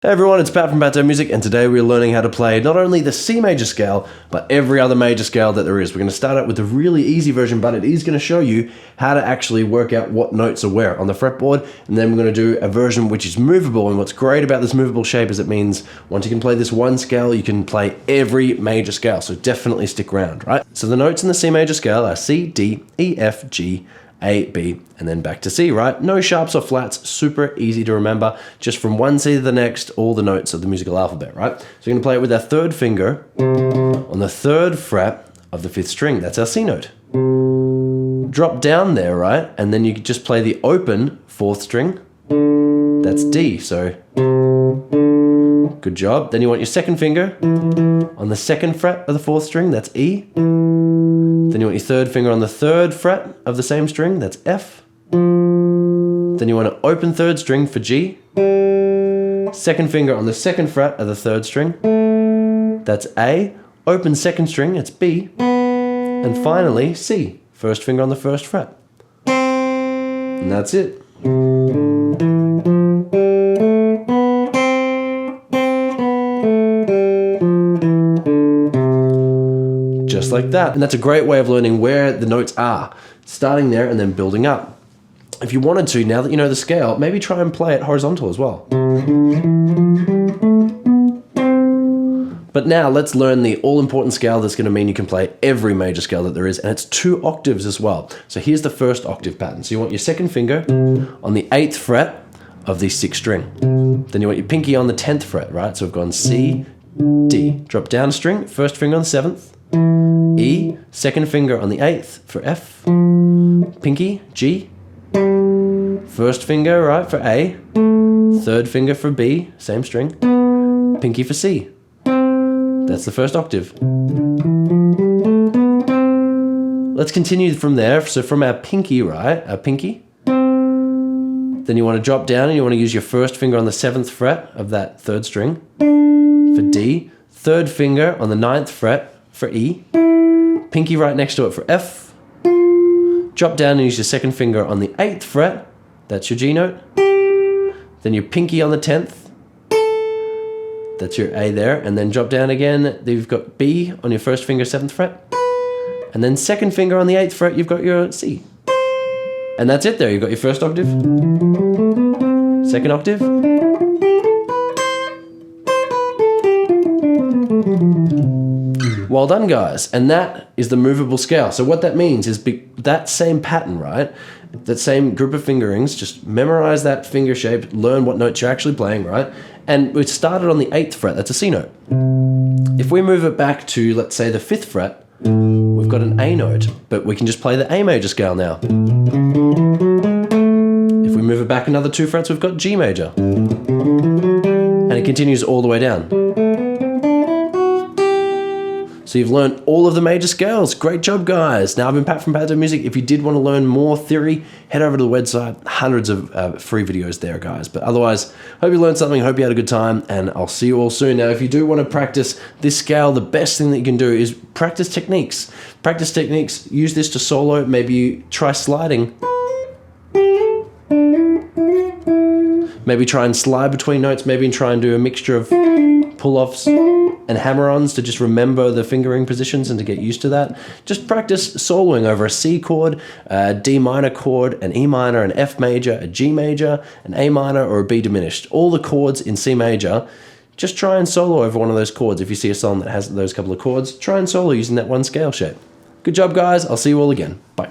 Hey everyone, it's Pat from Pato Music, and today we're learning how to play not only the C major scale, but every other major scale that there is. We're going to start out with the really easy version, but it is going to show you how to actually work out what notes are where on the fretboard, and then we're going to do a version which is movable. And what's great about this movable shape is it means once you can play this one scale, you can play every major scale, so definitely stick around, right? So the notes in the C major scale are C, D, E, F, G, A, B, and then back to C, right? No sharps or flats, super easy to remember. Just from one C to the next, all the notes of the musical alphabet, right? So we're gonna play it with our third finger on the third fret of the fifth string. That's our C note. Drop down there, right? And then you can just play the open fourth string. That's D, so good job. Then you want your second finger on the second fret of the fourth string, that's E. Then you want your third finger on the third fret of the same string, that's F. Then you want to open third string for G. Second finger on the second fret of the third string, that's A. Open second string, it's B. And finally, C, first finger on the first fret. And that's it. Just like that. And that's a great way of learning where the notes are, starting there and then building up. If you wanted to, now that you know the scale, maybe try and play it horizontal as well. But now let's learn the all-important scale that's going to mean you can play every major scale that there is, and it's 2 octaves as well. So here's the first octave pattern. So you want your second finger on the 8th fret of the 6th string. Then you want your pinky on the 10th fret, right? So we've gone C, D. Drop down a string, first finger on the 7th. E, second finger on the 8th for F. Pinky, G. First finger, right, for A. Third finger for B, same string. Pinky for C. That's the first octave. Let's continue from there. So from our pinky, right, our pinky. Then you want to drop down and you want to use your first finger on the 7th fret of that third string for D. Third finger on the 9th fret for E. Pinky right next to it for F. Drop down and use your second finger on the 8th fret. That's your G note. Then your pinky on the 10th. That's your A there. And then drop down again. Then you've got B on your first finger, 7th fret. And then second finger on the 8th fret, you've got your C. And that's it there. You've got your first octave. Second octave. Well done, guys. And that is the movable scale. So what that means is that same pattern, right? That same group of fingerings, just memorize that finger shape, learn what notes you're actually playing, right? And we started on the 8th fret, that's a C note. If we move it back to, let's say, the 5th fret, we've got an A note, but we can just play the A major scale now. If we move it back another 2 frets, we've got G major. And it continues all the way down. So you've learned all of the major scales. Great job, guys. Now, I've been Pat from Pato Music. If you did want to learn more theory, head over to the website. Hundreds of free videos there, guys. But otherwise, hope you learned something. Hope you had a good time, and I'll see you all soon. Now, if you do want to practice this scale, the best thing that you can do is practice techniques. Practice techniques. Use this to solo. Maybe try sliding. Maybe try and slide between notes. Maybe try and do a mixture of pull-offs and hammer-ons to just remember the fingering positions and to get used to that. Just practice soloing over a C chord, a D minor chord, an E minor, an F major, a G major, an A minor, or a B diminished. All the chords in C major, just try and solo over one of those chords. If you see a song that has those couple of chords, try and solo using that one scale shape. Good job, guys. I'll see you all again. Bye.